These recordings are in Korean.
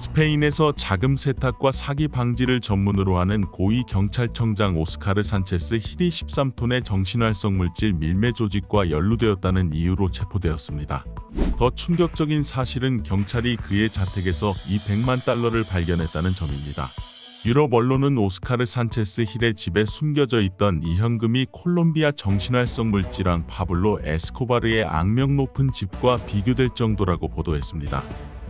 스페인에서 자금 세탁과 사기 방지를 전문으로 하는 고위 경찰청장 오스카르 산체스 힐이 13톤의 정신활성 물질 밀매 조직과 연루되었다는 이유로 체포되었습니다. 더 충격적인 사실은 경찰이 그의 자택에서 200만 달러를 발견했다는 점입니다. 유럽 언론은 오스카르 산체스 힐의 집에 숨겨져 있던 이 현금이 콜롬비아 정신활성 물질왕 파블로 에스코바르의 악명 높은 집과 비교될 정도라고 보도했습니다.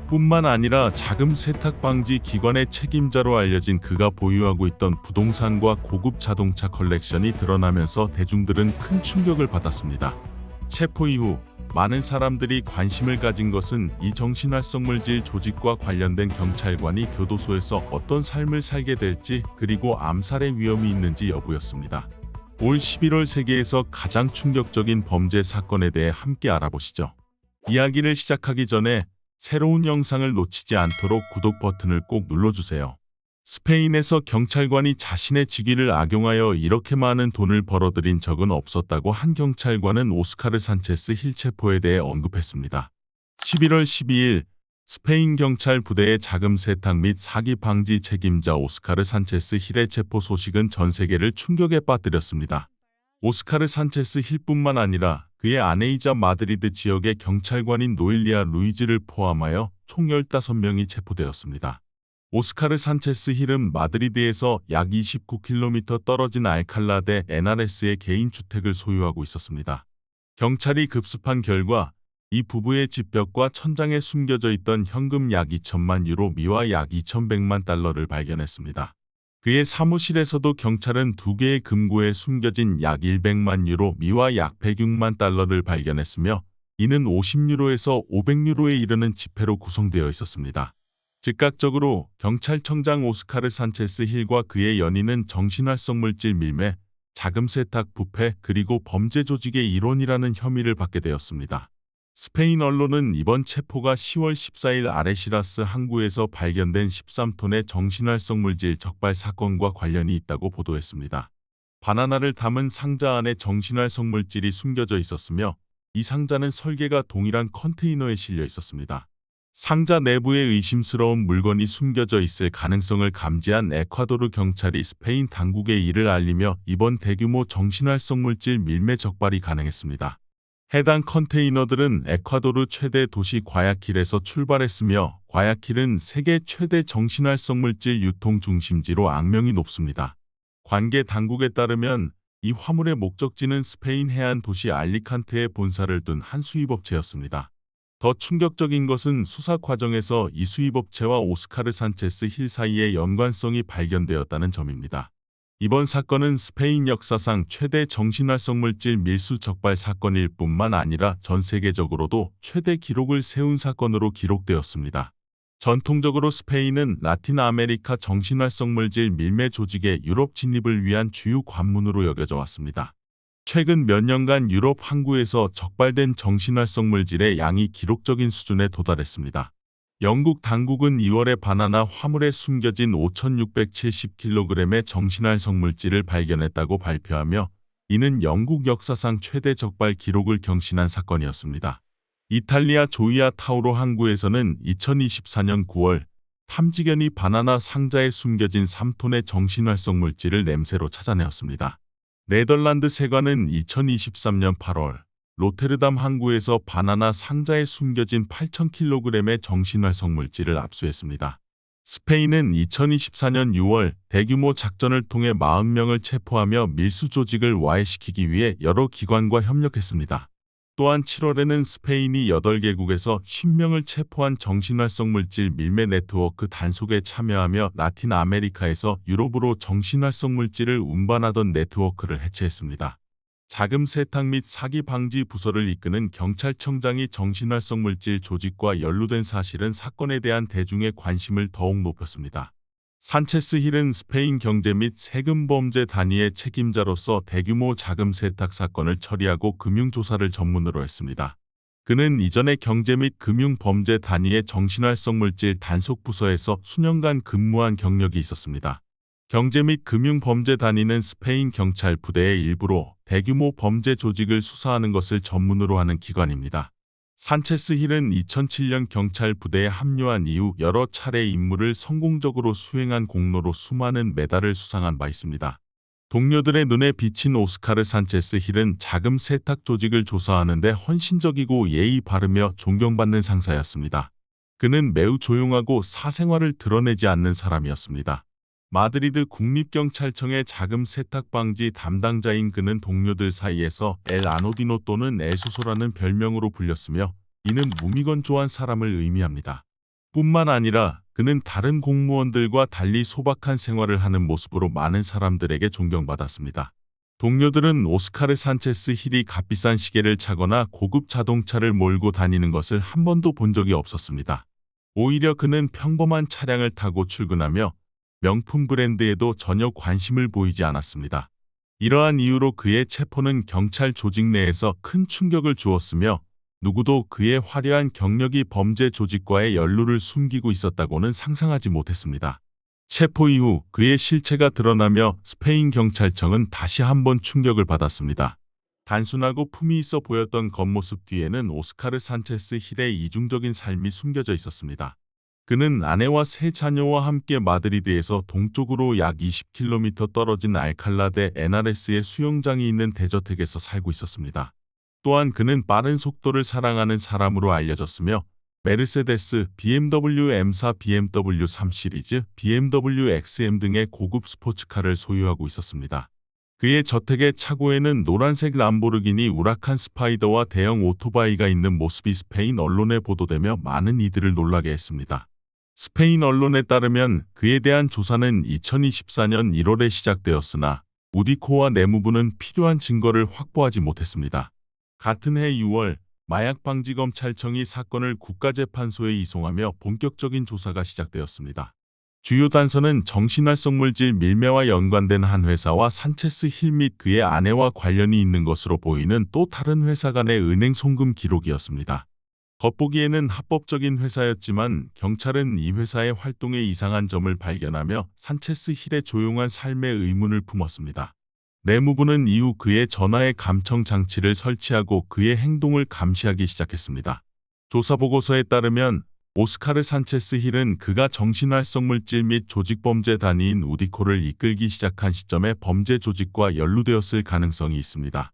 뿐만 아니라 자금 세탁 방지 기관의 책임자로 알려진 그가 보유하고 있던 부동산과 고급 자동차 컬렉션이 드러나면서 대중들은 큰 충격을 받았습니다. 체포 이후 많은 사람들이 관심을 가진 것은 이 정신활성 물질 조직과 관련된 경찰관이 교도소에서 어떤 삶을 살게 될지, 그리고 암살의 위험이 있는지 여부였습니다. 올 11월 세계에서 가장 충격적인 범죄 사건에 대해 함께 알아보시죠. 이야기를 시작하기 전에 새로운 영상을 놓치지 않도록 구독 버튼을 꼭 눌러주세요. 스페인에서 경찰관이 자신의 직위를 악용하여 이렇게 많은 돈을 벌어들인 적은 없었다고 한 경찰관은 오스카르 산체스 힐 체포에 대해 언급했습니다. 11월 12일 스페인 경찰 부대의 자금 세탁 및 사기 방지 책임자 오스카르 산체스 힐의 체포 소식은 전 세계를 충격에 빠뜨렸습니다. 오스카르 산체스 힐뿐만 아니라 그의 아내이자 마드리드 지역의 경찰관인 노일리아 루이즈를 포함하여 총 15명이 체포되었습니다. 오스카르 산체스 힐은 마드리드에서 약 29km 떨어진 알칼라 데 에나레스의 개인 주택을 소유하고 있었습니다. 경찰이 급습한 결과 이 부부의 집벽과 천장에 숨겨져 있던 현금 약 2천만 유로 미와 약 2,100만 달러를 발견했습니다. 그의 사무실에서도 경찰은 2개의 금고에 숨겨진 약 100만 유로 미와 약 106만 달러를 발견했으며, 이는 50유로에서 500유로에 이르는 지폐로 구성되어 있었습니다. 즉각적으로 경찰청장 오스카르 산체스 힐과 그의 연인은 정신활성 물질 밀매, 자금 세탁, 부패, 그리고 범죄 조직의 일원이라는 혐의를 받게 되었습니다. 스페인 언론은 이번 체포가 10월 14일 아레시라스 항구에서 발견된 13톤의 정신활성 물질 적발 사건과 관련이 있다고 보도했습니다. 바나나를 담은 상자 안에 정신활성 물질이 숨겨져 있었으며, 이 상자는 설계가 동일한 컨테이너에 실려 있었습니다. 상자 내부에 의심스러운 물건이 숨겨져 있을 가능성을 감지한 에콰도르 경찰이 스페인 당국에 이를 알리며 이번 대규모 정신활성 물질 밀매 적발이 가능했습니다. 해당 컨테이너들은 에콰도르 최대 도시 과야킬에서 출발했으며, 과야킬은 세계 최대 정신활성 물질 유통 중심지로 악명이 높습니다. 관계 당국에 따르면 이 화물의 목적지는 스페인 해안 도시 알리칸테에 본사를 둔 한 수입업체였습니다. 더 충격적인 것은 수사 과정에서 이 수입업체와 오스카르 산체스 힐 사이의 연관성이 발견되었다는 점입니다. 이번 사건은 스페인 역사상 최대 정신활성 물질 밀수 적발 사건일 뿐만 아니라 전 세계적으로도 최대 기록을 세운 사건으로 기록되었습니다. 전통적으로 스페인은 라틴 아메리카 정신활성 물질 밀매 조직의 유럽 진입을 위한 주요 관문으로 여겨져 왔습니다. 최근 몇 년간 유럽 항구에서 적발된 정신활성 물질의 양이 기록적인 수준에 도달했습니다. 영국 당국은 2월에 바나나 화물에 숨겨진 5,670kg의 정신활성 물질을 발견했다고 발표하며, 이는 영국 역사상 최대 적발 기록을 경신한 사건이었습니다. 이탈리아 조이아 타우로 항구에서는 2024년 9월 탐지견이 바나나 상자에 숨겨진 3톤의 정신활성 물질을 냄새로 찾아내었습니다. 네덜란드 세관은 2023년 8월 로테르담 항구에서 바나나 상자에 숨겨진 8,000kg의 정신활성 물질을 압수했습니다. 스페인은 2024년 6월 대규모 작전을 통해 40명을 체포하며 밀수 조직을 와해시키기 위해 여러 기관과 협력했습니다. 또한 7월에는 스페인이 8개국에서 10명을 체포한 정신활성 물질 밀매 네트워크 단속에 참여하며 라틴 아메리카에서 유럽으로 정신활성 물질을 운반하던 네트워크를 해체했습니다. 자금 세탁 및 사기 방지 부서를 이끄는 경찰청장이 정신활성 물질 조직과 연루된 사실은 사건에 대한 대중의 관심을 더욱 높였습니다. 산체스 힐은 스페인 경제 및 세금 범죄 단위의 책임자로서 대규모 자금 세탁 사건을 처리하고 금융 조사를 전문으로 했습니다. 그는 이전에 경제 및 금융 범죄 단위의 정신활성 물질 단속 부서에서 수년간 근무한 경력이 있었습니다. 경제 및 금융 범죄 단위는 스페인 경찰 부대의 일부로 대규모 범죄 조직을 수사하는 것을 전문으로 하는 기관입니다. 산체스 힐은 2007년 경찰 부대에 합류한 이후 여러 차례 임무를 성공적으로 수행한 공로로 수많은 메달을 수상한 바 있습니다. 동료들의 눈에 비친 오스카르 산체스 힐은 자금 세탁 조직을 조사하는 데 헌신적이고 예의 바르며 존경받는 상사였습니다. 그는 매우 조용하고 사생활을 드러내지 않는 사람이었습니다. 마드리드 국립경찰청의 자금 세탁 방지 담당자인 그는 동료들 사이에서 엘 아노디노 또는 엘수소라는 별명으로 불렸으며 이는 무미건조한 사람을 의미합니다. 뿐만 아니라 그는 다른 공무원들과 달리 소박한 생활을 하는 모습으로 많은 사람들에게 존경받았습니다. 동료들은 오스카르 산체스 힐이 값비싼 시계를 차거나 고급 자동차를 몰고 다니는 것을 한 번도 본 적이 없었습니다. 오히려 그는 평범한 차량을 타고 출근하며 명품 브랜드에도 전혀 관심을 보이지 않았습니다. 이러한 이유로 그의 체포는 경찰 조직 내에서 큰 충격을 주었으며 누구도 그의 화려한 경력이 범죄 조직과의 연루를 숨기고 있었다고는 상상하지 못했습니다. 체포 이후 그의 실체가 드러나며 스페인 경찰청은 다시 한번 충격을 받았습니다. 단순하고 품위 있어 보였던 겉모습 뒤에는 오스카르 산체스 힐의 이중적인 삶이 숨겨져 있었습니다. 그는 아내와 세 자녀와 함께 마드리드에서 동쪽으로 약 20km 떨어진 알칼라데 에나레스의 수영장이 있는 대저택에서 살고 있었습니다. 또한 그는 빠른 속도를 사랑하는 사람으로 알려졌으며 메르세데스, BMW M사 BMW 3 시리즈, BMW XM 등의 고급 스포츠카를 소유하고 있었습니다. 그의 저택의 차고에는 노란색 람보르기니 우라칸 스파이더와 대형 오토바이가 있는 모습이 스페인 언론에 보도되며 많은 이들을 놀라게 했습니다. 스페인 언론에 따르면 그에 대한 조사는 2024년 1월에 시작되었으나 우디코와 내무부는 필요한 증거를 확보하지 못했습니다. 같은 해 6월 마약방지검찰청이 사건을 국가재판소에 이송하며 본격적인 조사가 시작되었습니다. 주요 단서는 정신활성 물질 밀매와 연관된 한 회사와 산체스 힐 및 그의 아내와 관련이 있는 것으로 보이는 또 다른 회사 간의 은행 송금 기록이었습니다. 겉보기에는 합법적인 회사였지만 경찰은 이 회사의 활동에 이상한 점을 발견하며 산체스 힐의 조용한 삶에 의문을 품었습니다. 내무부는 이후 그의 전화에 감청 장치를 설치하고 그의 행동을 감시하기 시작했습니다. 조사 보고서에 따르면 오스카르 산체스 힐은 그가 정신활성 물질 및 조직범죄 단위인 우디코를 이끌기 시작한 시점에 범죄 조직과 연루되었을 가능성이 있습니다.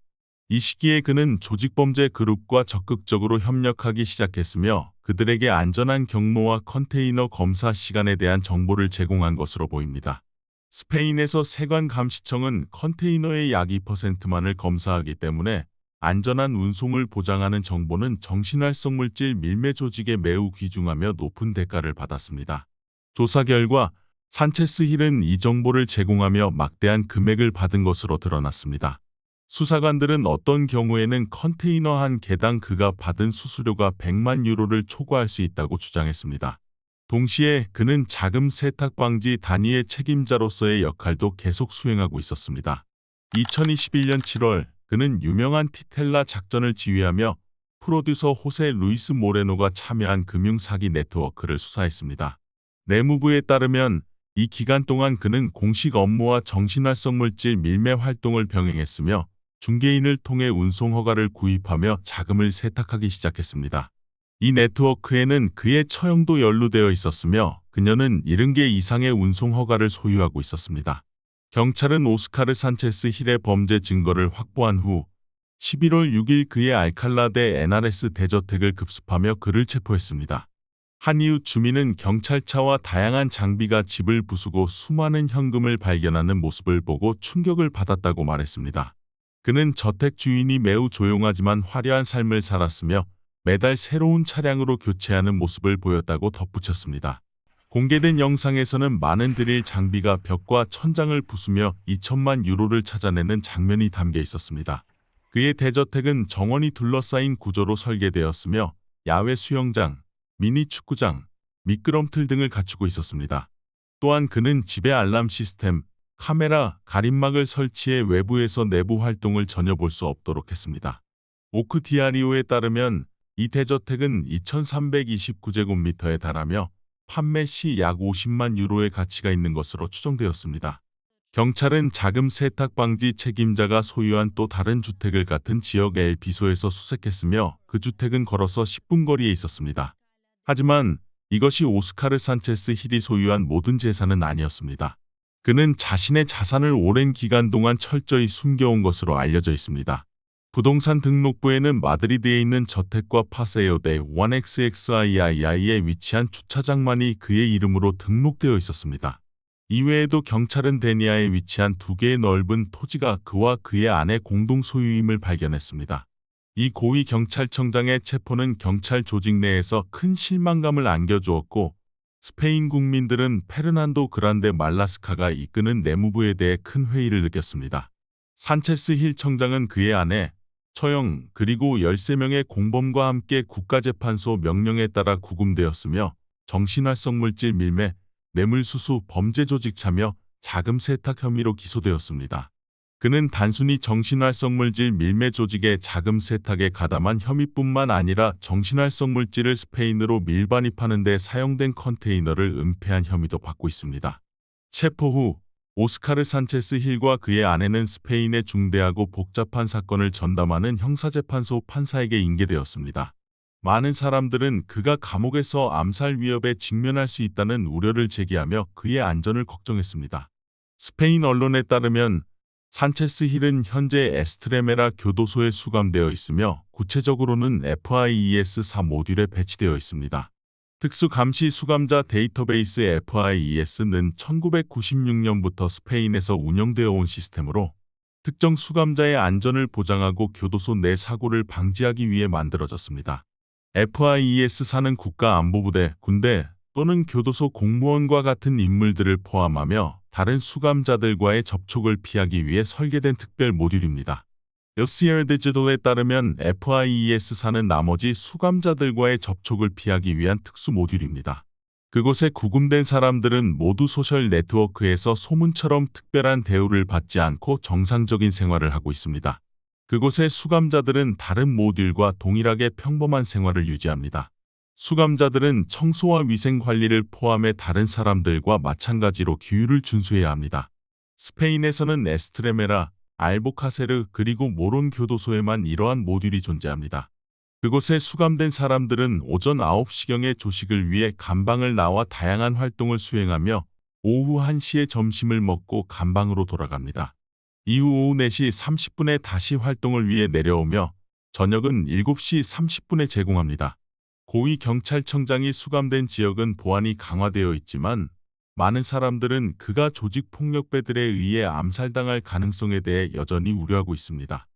이 시기에 그는 조직범죄 그룹과 적극적으로 협력하기 시작했으며 그들에게 안전한 경로와 컨테이너 검사 시간에 대한 정보를 제공한 것으로 보입니다. 스페인에서 세관감시청은 컨테이너의 약 2%만을 검사하기 때문에 안전한 운송을 보장하는 정보는 정신활성 물질 밀매 조직에 매우 귀중하며 높은 대가를 받았습니다. 조사 결과 산체스 힐은 이 정보를 제공하며 막대한 금액을 받은 것으로 드러났습니다. 수사관들은 어떤 경우에는 컨테이너 한 개당 그가 받은 수수료가 100만 유로를 초과할 수 있다고 주장했습니다. 동시에 그는 자금 세탁 방지 단위의 책임자로서의 역할도 계속 수행하고 있었습니다. 2021년 7월 그는 유명한 티텔라 작전을 지휘하며 프로듀서 호세 루이스 모레노가 참여한 금융 사기 네트워크를 수사했습니다. 내무부에 따르면 이 기간 동안 그는 공식 업무와 정신활성 물질 밀매 활동을 병행했으며 중개인을 통해 운송 허가를 구입하며 자금을 세탁하기 시작했습니다. 이 네트워크에는 그의 처형도 연루되어 있었으며 그녀는 70개 이상의 운송 허가를 소유하고 있었습니다. 경찰은 오스카르 산체스 힐의 범죄 증거를 확보한 후 11월 6일 그의 알칼라데 에나레스 대저택을 급습하며 그를 체포했습니다. 한 이후 주민은 경찰차와 다양한 장비가 집을 부수고 수많은 현금을 발견하는 모습을 보고 충격을 받았다고 말했습니다. 그는 저택 주인이 매우 조용하지만 화려한 삶을 살았으며 매달 새로운 차량으로 교체하는 모습을 보였다고 덧붙였습니다. 공개된 영상에서는 많은 드릴 장비가 벽과 천장을 부수며 2천만 유로를 찾아내는 장면이 담겨 있었습니다. 그의 대저택은 정원이 둘러싸인 구조로 설계되었으며 야외 수영장, 미니 축구장, 미끄럼틀 등을 갖추고 있었습니다. 또한 그는 집에 알람 시스템, 카메라, 가림막을 설치해 외부에서 내부 활동을 전혀 볼 수 없도록 했습니다. 오크 디아리오에 따르면 이 대저택은 2329제곱미터에 달하며 판매 시 약 50만 유로의 가치가 있는 것으로 추정되었습니다. 경찰은 자금 세탁 방지 책임자가 소유한 또 다른 주택을 같은 지역 엘 비소에서 수색했으며 그 주택은 걸어서 10분 거리에 있었습니다. 하지만 이것이 오스카르 산체스 힐이 소유한 모든 재산은 아니었습니다. 그는 자신의 자산을 오랜 기간 동안 철저히 숨겨온 것으로 알려져 있습니다. 부동산 등록부에는 마드리드에 있는 저택과 파세요데 1XXIII에 위치한 주차장만이 그의 이름으로 등록되어 있었습니다. 이외에도 경찰은 데니아에 위치한 2개의 넓은 토지가 그와 그의 아내 공동 소유임을 발견했습니다. 이 고위 경찰청장의 체포는 경찰 조직 내에서 큰 실망감을 안겨주었고 스페인 국민들은 페르난도 그란데 말라스카가 이끄는 내무부에 대해 큰 회의를 느꼈습니다. 산체스 힐 청장은 그의 아내, 처형 그리고 13명의 공범과 함께 국가재판소 명령에 따라 구금되었으며 정신활성물질 밀매, 뇌물수수, 범죄조직 참여, 자금 세탁 혐의로 기소되었습니다. 그는 단순히 정신활성물질 밀매 조직의 자금 세탁에 가담한 혐의뿐만 아니라 정신활성물질을 스페인으로 밀반입하는 데 사용된 컨테이너를 은폐한 혐의도 받고 있습니다. 체포 후 오스카르 산체스 힐과 그의 아내는 스페인의 중대하고 복잡한 사건을 전담하는 형사재판소 판사에게 인계되었습니다. 많은 사람들은 그가 감옥에서 암살 위협에 직면할 수 있다는 우려를 제기하며 그의 안전을 걱정했습니다. 스페인 언론에 따르면 산체스 힐은 현재 에스트레메라 교도소에 수감되어 있으며 구체적으로는 FIES4 모듈에 배치되어 있습니다. 특수감시 수감자 데이터베이스 FIES는 1996년부터 스페인에서 운영되어 온 시스템으로 특정 수감자의 안전을 보장하고 교도소 내 사고를 방지하기 위해 만들어졌습니다. FIES4는 국가안보부대, 군대 또는 교도소 공무원과 같은 인물들을 포함하며 다른 수감자들과의 접촉을 피하기 위해 설계된 특별 모듈입니다. LCR 디지털에 따르면 FIES4는 나머지 수감자들과의 접촉을 피하기 위한 특수 모듈입니다. 그곳에 구금된 사람들은 모두 소셜 네트워크에서 소문처럼 특별한 대우를 받지 않고 정상적인 생활을 하고 있습니다. 그곳의 수감자들은 다른 모듈과 동일하게 평범한 생활을 유지합니다. 수감자들은 청소와 위생 관리를 포함해 다른 사람들과 마찬가지로 규율을 준수해야 합니다. 스페인에서는 에스트레메라, 알보카세르 그리고 모론 교도소에만 이러한 모듈이 존재합니다. 그곳에 수감된 사람들은 오전 9시경에 조식을 위해 감방을 나와 다양한 활동을 수행하며 오후 1시에 점심을 먹고 감방으로 돌아갑니다. 이후 오후 4시 30분에 다시 활동을 위해 내려오며 저녁은 7시 30분에 제공합니다. 고위 경찰청장이 수감된 지역은 보안이 강화되어 있지만 많은 사람들은 그가 조직폭력배들에 의해 암살당할 가능성에 대해 여전히 우려하고 있습니다.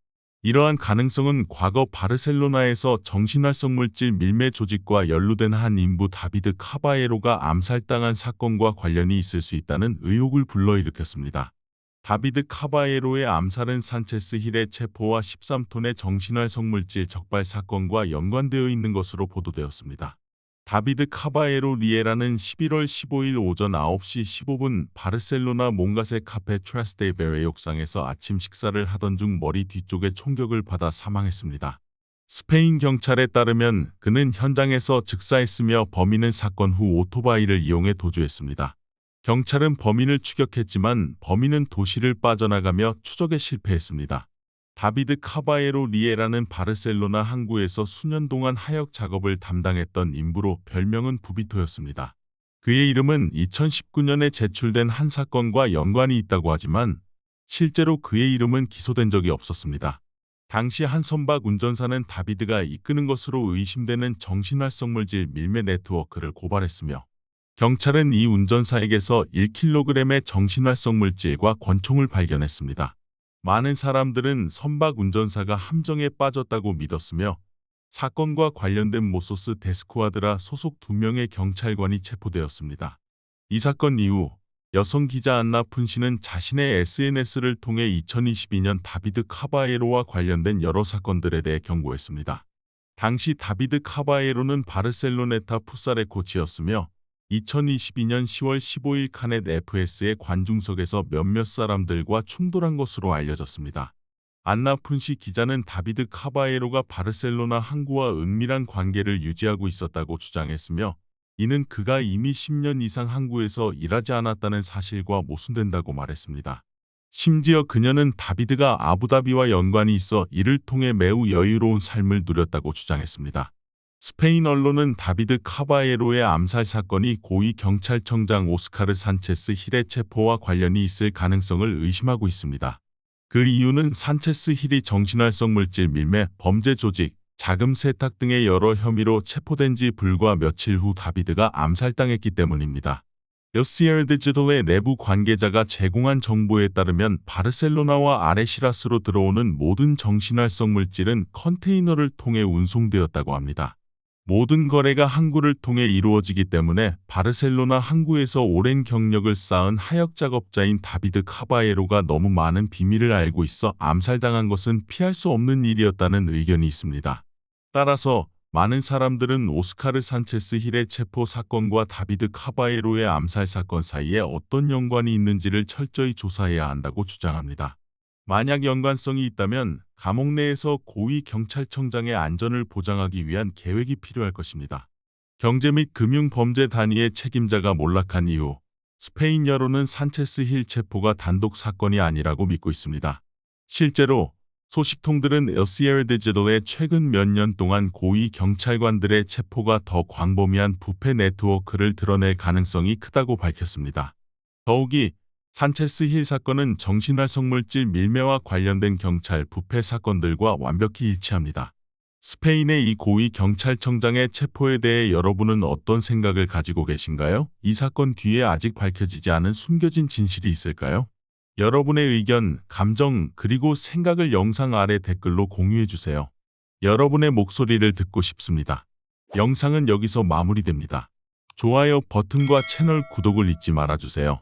이러한 가능성은 과거 바르셀로나에서 정신활성물질 밀매 조직과 연루된 한 인부 다비드 카바에로가 암살당한 사건과 관련이 있을 수 있다는 의혹을 불러일으켰습니다. 다비드 카바에로의 암살은 산체스 힐의 체포와 13톤의 정신활성물질 적발 사건과 연관되어 있는 것으로 보도되었습니다. 다비드 카바에로 리에라는 11월 15일 오전 9시 15분 바르셀로나 몽가세 카페 트라스테베레 욕상에서 아침 식사를 하던 중 머리 뒤쪽에 총격을 받아 사망했습니다. 스페인 경찰에 따르면 그는 현장에서 즉사했으며 범인은 사건 후 오토바이를 이용해 도주했습니다. 경찰은 범인을 추격했지만 범인은 도시를 빠져나가며 추적에 실패했습니다. 다비드 카바에로 리에라는 바르셀로나 항구에서 수년 동안 하역 작업을 담당했던 인부로 별명은 부비토였습니다. 그의 이름은 2019년에 제출된 한 사건과 연관이 있다고 하지만 실제로 그의 이름은 기소된 적이 없었습니다. 당시 한 선박 운전사는 다비드가 이끄는 것으로 의심되는 정신활성물질 밀매 네트워크를 고발했으며 경찰은 이 운전사에게서 1kg의 정신활성물질과 권총을 발견했습니다. 많은 사람들은 선박 운전사가 함정에 빠졌다고 믿었으며 사건과 관련된 모소스 데스쿠아드라 소속 2명의 경찰관이 체포되었습니다. 이 사건 이후 여성 기자 안나 푼시는 자신의 SNS를 통해 2022년 다비드 카바에로와 관련된 여러 사건들에 대해 경고했습니다. 당시 다비드 카바에로는 바르셀로네타 풋살의 코치였으며 2022년 10월 15일 카넷 FS의 관중석에서 몇몇 사람들과 충돌한 것으로 알려졌습니다. 안나 푼시 기자는 다비드 카바에로가 바르셀로나 항구와 은밀한 관계를 유지하고 있었다고 주장했으며 이는 그가 이미 10년 이상 항구에서 일하지 않았다는 사실과 모순된다고 말했습니다. 심지어 그녀는 다비드가 아부다비와 연관이 있어 이를 통해 매우 여유로운 삶을 누렸다고 주장했습니다. 스페인 언론은 다비드 카바에로의 암살 사건이 고위 경찰청장 오스카르 산체스 힐의 체포와 관련이 있을 가능성을 의심하고 있습니다. 그 이유는 산체스 힐이 정신활성 물질 밀매, 범죄 조직, 자금 세탁 등의 여러 혐의로 체포된 지 불과 며칠 후 다비드가 암살당했기 때문입니다. 여시엘 디지털의 내부 관계자가 제공한 정보에 따르면 바르셀로나와 아레시라스로 들어오는 모든 정신활성 물질은 컨테이너를 통해 운송되었다고 합니다. 모든 거래가 항구를 통해 이루어지기 때문에 바르셀로나 항구에서 오랜 경력을 쌓은 하역 작업자인 다비드 카바에로가 너무 많은 비밀을 알고 있어 암살당한 것은 피할 수 없는 일이었다는 의견이 있습니다. 따라서 많은 사람들은 오스카르 산체스 힐의 체포 사건과 다비드 카바에로의 암살 사건 사이에 어떤 연관이 있는지를 철저히 조사해야 한다고 주장합니다. 만약 연관성이 있다면 감옥 내에서 고위 경찰청장의 안전을 보장하기 위한 계획이 필요할 것입니다. 경제 및 금융 범죄 단위의 책임자가 몰락한 이후 스페인 여론은 산체스 힐 체포가 단독 사건이 아니라고 믿고 있습니다. 실제로 소식통들은 여시엘 디지털의 최근 몇 년 동안 고위 경찰관들의 체포가 더 광범위한 부패 네트워크를 드러낼 가능성이 크다고 밝혔습니다. 더욱이 산체스 힐 사건은 정신활성 물질 밀매와 관련된 경찰 부패 사건들과 완벽히 일치합니다. 스페인의 이 고위 경찰청장의 체포에 대해 여러분은 어떤 생각을 가지고 계신가요? 이 사건 뒤에 아직 밝혀지지 않은 숨겨진 진실이 있을까요? 여러분의 의견, 감정, 그리고 생각을 영상 아래 댓글로 공유해주세요. 여러분의 목소리를 듣고 싶습니다. 영상은 여기서 마무리됩니다. 좋아요 버튼과 채널 구독을 잊지 말아주세요.